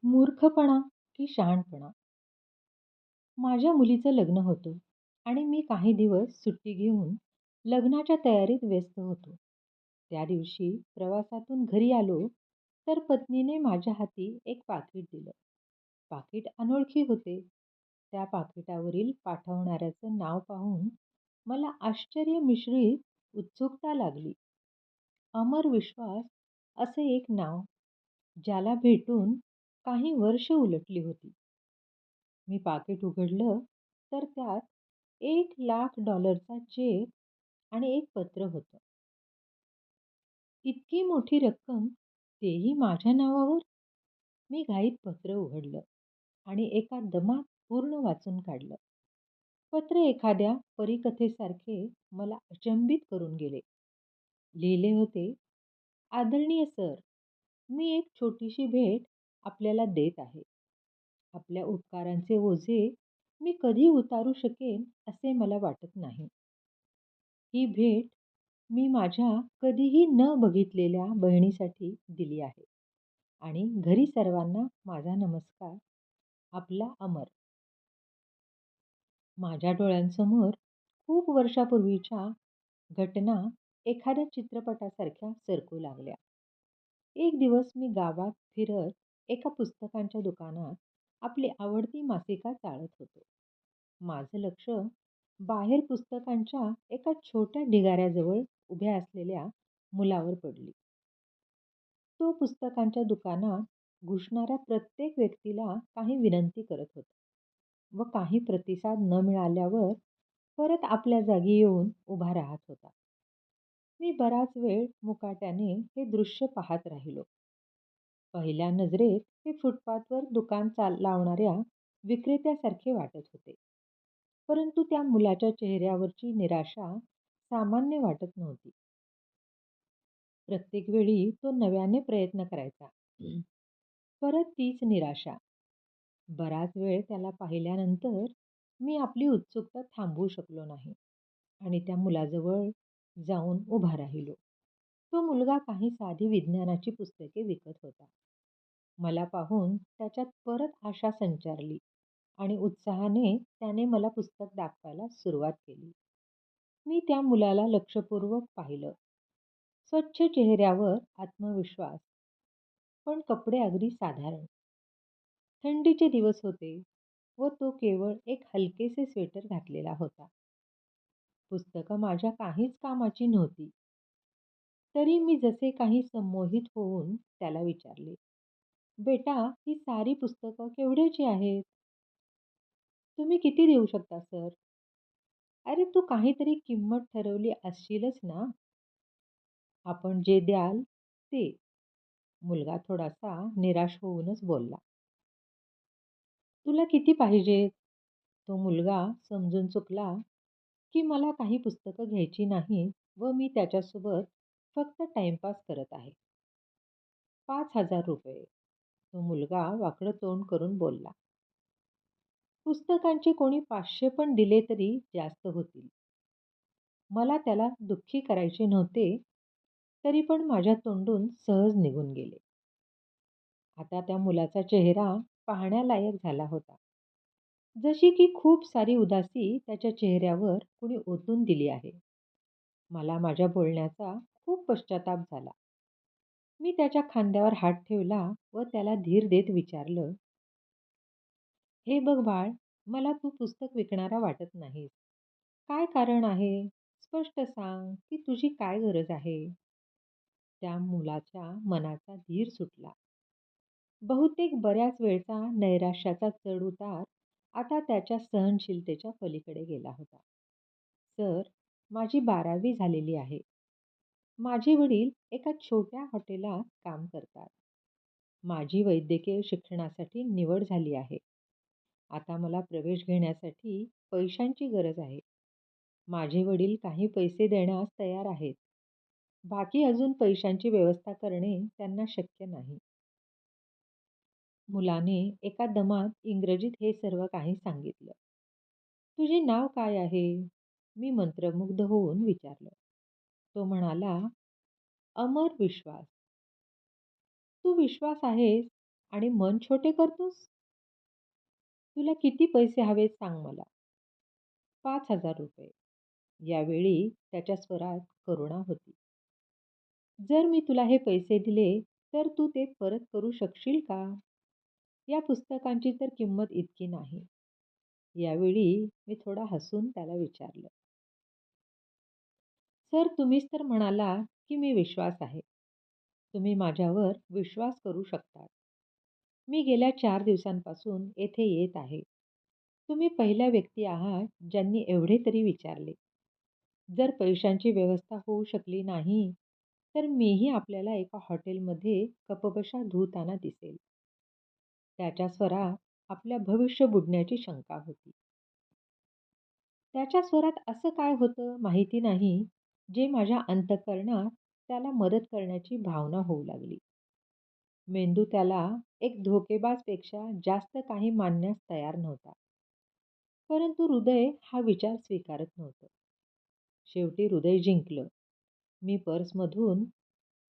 मूर्खपणा की शहाणपणा? माझ्या मुलीचं लग्न होतं आणि मी काही दिवस सुट्टी घेऊन लग्नाच्या तयारीत व्यस्त होतो. त्या दिवशी प्रवासातून घरी आलो तर पत्नीने माझ्या हाती एक पाकीट दिलं. पाकीट अनोळखी होते. त्या पाकिटावरील पाठवणाऱ्याचं नाव पाहून मला आश्चर्य मिश्रित उत्सुकता लागली. अमर विश्वास असे एक नाव, ज्याला भेटून काही वर्ष उलटली होती. मी पाकीट उघडलं तर त्यात $1,00,000चा चेक आणि एक पत्र होतं. इतकी मोठी रक्कम, तेही माझ्या नावावर! मी घाईत पत्र उघडलं आणि एका दमात पूर्ण वाचून काढलं. पत्र एखाद्या परीकथेसारखे मला अचंबित करून गेले. लिहिले होते, आदरणीय सर, मी एक छोटीशी भेट आपल्याला देत आहे. आपल्या उपकारांचे ओझे मी कधी उतारू शकेन असे मला वाटत नाही. ही भेट मी माझ्या कधीही न बघितलेल्या बहिणीसाठी दिली आहे आणि घरी सर्वांना माझा नमस्कार. आपला अमर. माझ्या डोळ्यांसमोर खूप वर्षापूर्वीच्या घटना एखाद्या चित्रपटासारख्या सरकू लागल्या. एक दिवस मी गावात फिरत एका पुस्तकांच्या दुकानात आपली आवडती मासिका चाळत होतो. माझं लक्ष बाहेर पुस्तकांच्या एका छोट्या ढिगाऱ्याजवळ उभ्या असलेल्या मुलावर पडली. तो पुस्तकांच्या दुकानात घुसणाऱ्या प्रत्येक व्यक्तीला काही विनंती करत होता व काही प्रतिसाद न मिळाल्यावर परत आपल्या जागी येऊन उभा राहत होता. मी बराच वेळ मुकाट्याने हे दृश्य पाहत राहिलो. पहिल्या नजरेत हे फुटपाथवर दुकान लावणाऱ्या विक्रेत्यासारखे वाटत होते. परंतु त्या मुलाच्या चेहऱ्यावरची निराशा सामान्य वाटत नव्हती. प्रत्येक वेळी तो नव्याने प्रयत्न करायचा. परत तीच निराशा. बराच वेळ त्याला पाहिल्यानंतर मी आपली उत्सुकता थांबवू शकलो नाही आणि त्या मुलाजवळ जाऊन उभा राहिलो. तो मुलगा काही साधी विज्ञानाची पुस्तके विकत होता. मला पाहून त्याच्यात परत आशा संचारली आणि उत्साहाने त्याने मला पुस्तक दाखवायला सुरुवात केली. मी त्या मुलाला लक्षपूर्वक पाहिलं. स्वच्छ चेहऱ्यावर आत्मविश्वास, पण कपडे अगदी साधारण. थंडीचे दिवस होते व तो केवळ एक हलकेसे स्वेटर घातलेला होता. पुस्तकं माझ्या काहीच कामाची नव्हती. तरी मी जसे काही संमोहित होऊन त्याला विचारले, बेटा, ही सारी पुस्तकं केवढ्याची आहेत? तुम्ही किती देऊ शकता सर? अरे, तू काहीतरी किंमत ठरवली असशीलच ना? आपण जे द्याल ते. मुलगा थोडासा निराश होऊनच बोलला. तुला किती पाहिजेत? तो मुलगा समजून चुकला की मला काही पुस्तकं घ्यायची नाहीत व मी त्याच्यासोबत फक्त टाइमपास करत आहे. ₹5,000. तो मुलगा वाकडं तोंड करून बोलला. पुस्तकांचे कोणी 500 पण दिले तरी जास्त होतील. मला त्याला दुःखी करायचे नव्हते, तरी पण माझ्या तोंडून सहज निघून गेले. आता त्या मुलाचा चेहरा पाहण्यालायक झाला होता. जशी की खूप सारी उदासी त्याच्या चेहऱ्यावर कुणी ओतून दिली आहे. मला माझ्या बोलण्याचा खूप पश्चाताप झाला. मी त्याच्या खांद्यावर हात ठेवला व त्याला धीर देत विचारलं, हे बघ बाळ, मला तू पुस्तक विकणारा वाटत नाहीस. काय कारण आहे? स्पष्ट सांग की तुझी काय गरज आहे? त्या मुलाच्या मनाचा धीर सुटला. बहुतेक बऱ्याच वेळचा नैराश्याचा चढ-उतार आता त्याच्या सहनशीलतेच्या पलीकडे गेला होता. सर, माझी 12वी झालेली आहे. माझे वडील एका छोट्या हॉटेलात काम करतात. माझी वैद्यकीय शिक्षणासाठी निवड झाली आहे. आता मला प्रवेश घेण्यासाठी पैशांची गरज आहे. माझे वडील काही पैसे देण्यास तयार आहेत. बाकी अजून पैशांची व्यवस्था करणे त्यांना शक्य नाही. मुलाने एका दमात इंग्रजीत हे सर्व काही सांगितलं. तुझे नाव काय आहे? मी मंत्रमुग्ध होऊन विचारलं. तो म्हणाला, अमर विश्वास. तू विश्वास आहेस आणि मन छोटे करतोस? तुला किती पैसे हवेत सांग मला. ₹5,000. यावेळी त्याच्या स्वरात करुणा होती. जर मी तुला हे पैसे दिले, तर तू ते परत करू शकशील का? या पुस्तकांची तर किंमत इतकी नाही. यावेळी मी थोडा हसून त्याला विचारलं, सर तुम्हीच तर म्हणालात, की मी विश्वास आहे. तुम्ही माझ्यावर विश्वास करू शकता. मी गेल्या 4 दिवसांपासून येथे येत आहे. तुम्ही पहिल्या व्यक्ती आहात ज्यांनी एवढे तरी विचारले. जर पैशांची व्यवस्था होऊ शकली नाही, तर मीही आपल्याला एका हॉटेलमध्ये कपबशा धुताना दिसेल. त्याच्या स्वरात आपल्या भविष्य बुडण्याची शंका होती. त्याच्या स्वरात असं काय होतं माहिती नाही, जे माझ्या अंतःकरणात त्याला मदत करण्याची भावना होऊ लागली. मेंदू त्याला एक धोकेबाजपेक्षा जास्त काही मानण्यास तयार नव्हता. परंतु हृदय हा विचार स्वीकारत नव्हतं. शेवटी हृदय जिंकलं. मी पर्समधून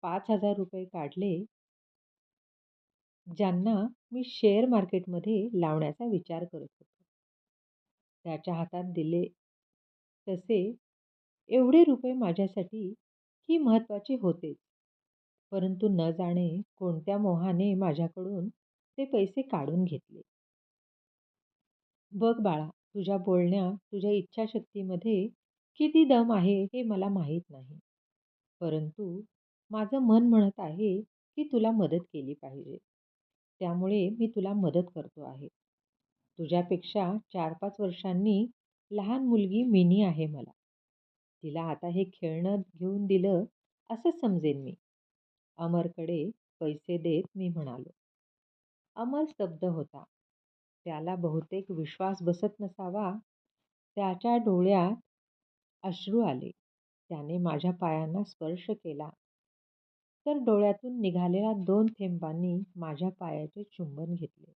₹5,000 काढले, ज्यांना मी शेअर मार्केटमध्ये लावण्याचा विचार करत होतो. त्याच्या हातात दिले. तसे एवढे रुपये माझ्यासाठी ही महत्त्वाचे होतेच. परंतु न जाणे कोणत्या मोहाने माझ्याकडून ते पैसे काढून घेतले. बघ बाळा, तुझ्या बोलण्यात, तुझ्या इच्छाशक्तीमध्ये किती दम आहे हे मला माहीत नाही. परंतु माझं मन म्हणत आहे, की तुला मदत केली पाहिजे. त्यामुळे मी तुला मदत करतो आहे. तुझ्यापेक्षा 4-5 वर्षांनी लहान मुलगी मिनी आहे मला. तिला आता हे खेळणं घेऊन दिलं असं समजेन मी. अमरकडे पैसे देत मी म्हणालो. अमर स्तब्ध होता. त्याला बहुतेक विश्वास बसत नसावा. त्याच्या डोळ्यात अश्रू आले. त्याने माझ्या पायांना स्पर्श केला, तर डोळ्यातून निघालेल्या 2 थेंबांनी माझ्या पायाचे चुंबन घेतले.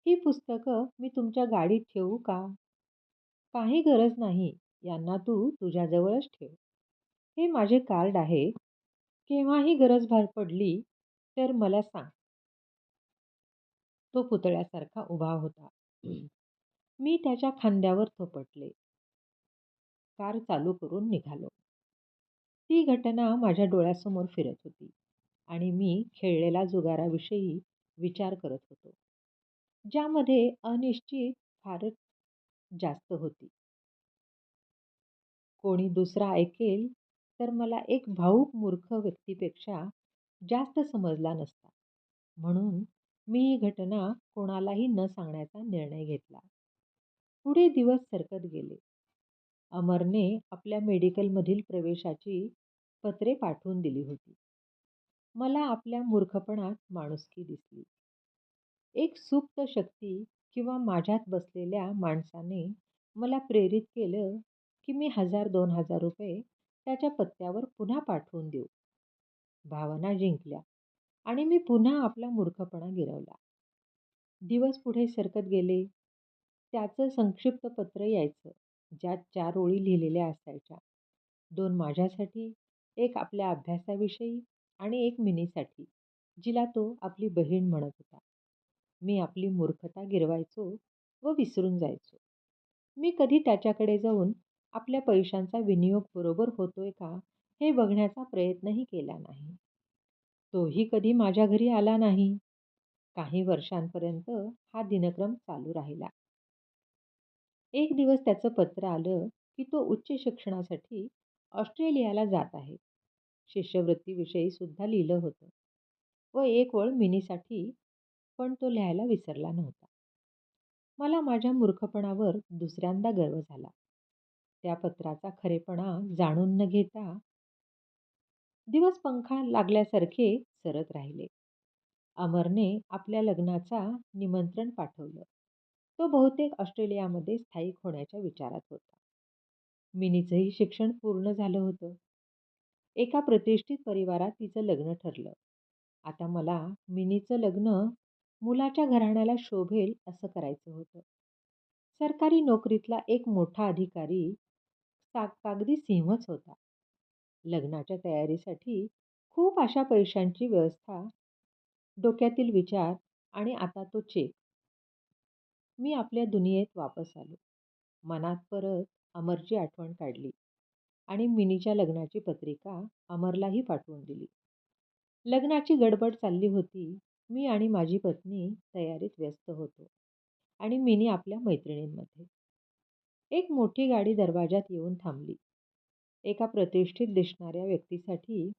ही पुस्तकं मी तुमच्या गाडीत ठेवू का? काही गरज नाही. यांना तू तुझ्याजवळच ठेव. हे माझे कार्ड आहे. केव्हाही गरज पडली तर मला सांग. तो पुतळ्यासारखा उभा होता. मी त्याच्या खांद्यावर थोपटले. कार चालू करून निघालो. ती घटना माझ्या डोळ्यासमोर फिरत होती आणि मी खेळलेल्या जुगाराविषयी विचार करत होतो, ज्यामध्ये अनिश्चित फारच जास्त होती. कोणी दुसरा ऐकेल तर मला एक भावूक मूर्ख व्यक्तीपेक्षा जास्त समजला नसता. म्हणून मी ही घटना कोणालाही न सांगण्याचा निर्णय घेतला. पुढे दिवस सरकत गेले. अमरने आपल्या मेडिकलमधील प्रवेशाची पत्रे पाठवून दिली होती. मला आपल्या मूर्खपणात माणुसकी दिसली. एक सुप्त शक्ती किंवा माझ्यात बसलेल्या माणसाने मला प्रेरित केलं, की मी 1000-2000 रुपये त्याच्या पत्त्यावर पुन्हा पाठवून देऊ. भावना जिंकल्या आणि मी पुन्हा आपला मूर्खपणा गिरवला. दिवस पुढे सरकत गेले. त्याचं संक्षिप्त पत्र यायचं, ज्यात 4 ओळी लिहिलेल्या असायच्या. 2 माझ्यासाठी, एक आपल्या अभ्यासाविषयी आणि एक मिनीसाठी, जिला तो आपली बहीण म्हणत होता. मी आपली मूर्खता गिरवायचो व विसरून जायचो. मी कधी त्याच्याकडे जाऊन आपल्या पैशांचा विनियोग बरोबर होतोय का हे बघण्याचा प्रयत्नही केला नाही. तोही कधी माझ्या घरी आला नाही. काही वर्षांपर्यंत हा दिनक्रम चालू राहिला. एक दिवस त्याचं पत्र आलं, की तो उच्च शिक्षणासाठी ऑस्ट्रेलियाला जात आहे. शिष्यवृत्तीविषयी सुद्धा लिहिलं होतं व एक ओळ मिनीसाठी, पण तो लिहायला विसरला नव्हता. मला माझ्या मूर्खपणावर दुसऱ्यांदा गर्व झाला. त्या पत्राचा खरेपणा जाणून न घेता दिवस पंखा लागल्यासारखे सरत राहिले. अमरने आपल्या लग्नाचा निमंत्रण पाठवलं. तो बहुतेक ऑस्ट्रेलियामध्ये स्थायिक होण्याच्या विचारात होता. मिनीचंही शिक्षण पूर्ण झालं होतं. एका प्रतिष्ठित परिवारात तिचं लग्न ठरलं. आता मला मिनीचं लग्न मुलाच्या घराण्याला शोभेल असं करायचं होतं. सरकारी नोकरीतला एक मोठा अधिकारी कागदी सिंहच होता. लग्नाच्या तयारीसाठी खूप अशा पैशांची व्यवस्था डोक्यातील विचार आणि आता तो चेक. मी आपल्या दुनियेत वापस आलो. मनात परत अमरची आठवण काढली आणि मिनीच्या लग्नाची पत्रिका अमरलाही पाठवून दिली. लग्नाची गडबड चालली होती. मी आणि माझी पत्नी तयारीत व्यस्त होतो आणि मिनी आपल्या मैत्रिणींमध्ये. एक मोठी गाडी दरवाजात येऊन थांबली. एका प्रतिष्ठित दिसणाऱ्या व्यक्तीसाठी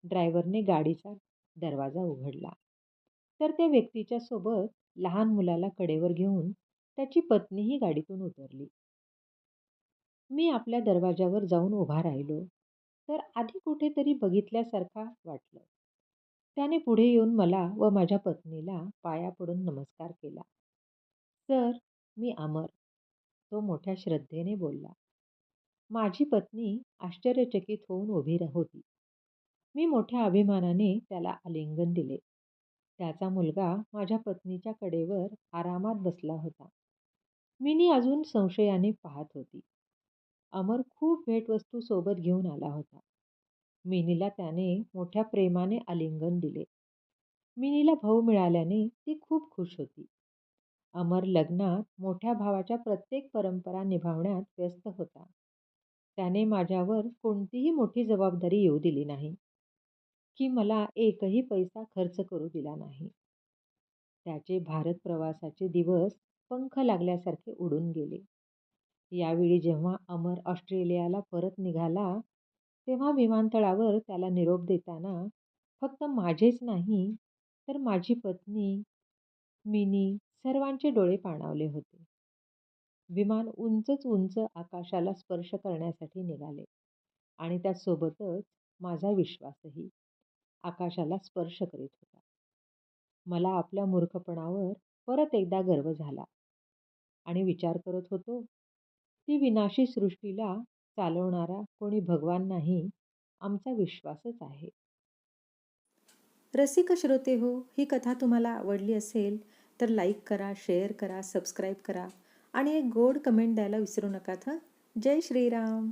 ड्रायव्हरने गाडीचा दरवाजा उघडला. तर त्या व्यक्तीच्या सोबत लहान मुलाला कडेवर घेऊन त्याची पत्नीही गाडीतून उतरली. मी आपल्या दरवाजावर जाऊन उभा राहिलो. तर आधी कुठेतरी बघितल्यासारखा वाटलं. त्याने पुढे येऊन मला व माझ्या पत्नीला पाया पडून नमस्कार केला. "सर, मी अमर." तो मोठ्या श्रद्धेने बोलला. माझी पत्नी आश्चर्यचकित होऊन उभी होती. मी मोठ्या अभिमानाने त्याला आलिंगन दिले. त्याचा मुलगा माझ्या पत्नीच्या कडेवर आरामात बसला होता. मिनी अजून संशयाने पाहत होती. अमर खूप भेटवस्तू सोबत घेऊन आला होता. मिनीला त्याने मोठ्या प्रेमाने आलिंगन दिले. मिनीला भाऊ मिळाल्याने ती खूप खुश होती. अमर लग्नात मोठ्या भावाच्या प्रत्येक परंपरा निभावण्यात व्यस्त होता. त्याने माझ्यावर कोणतीही मोठी जबाबदारी येऊ दिली नाही, की मला एकही पैसा खर्च करू दिला नाही. त्याचे भारत प्रवासाचे दिवस पंख लागल्यासारखे उडून गेले. यावेळी जेव्हा अमर ऑस्ट्रेलियाला परत निघाला, तेव्हा विमानतळावर त्याला निरोप देताना फक्त माझेच नाही, तर माझी पत्नी, मिनी सर्वांचे डोळे पाणावले होते. विमान उंचच उंच आकाशाला स्पर्श करण्यासाठी निघाले आणि त्यासोबतच माझा विश्वासही आकाशाला स्पर्श करीत होता. मला आपल्या मूर्खपणावर परत एकदा गर्व झाला आणि विचार करत होतो, ती विनाशी सृष्टीला चालवणारा कोणी भगवान नाही, आमचा विश्वासच आहे. रसिक श्रोते हो, ही कथा तुम्हाला आवडली असेल तर लाईक करा, शेअर करा, सबस्क्राईब करा आणि एक गोड कमेंट द्यायला विसरू नका. जय श्रीराम.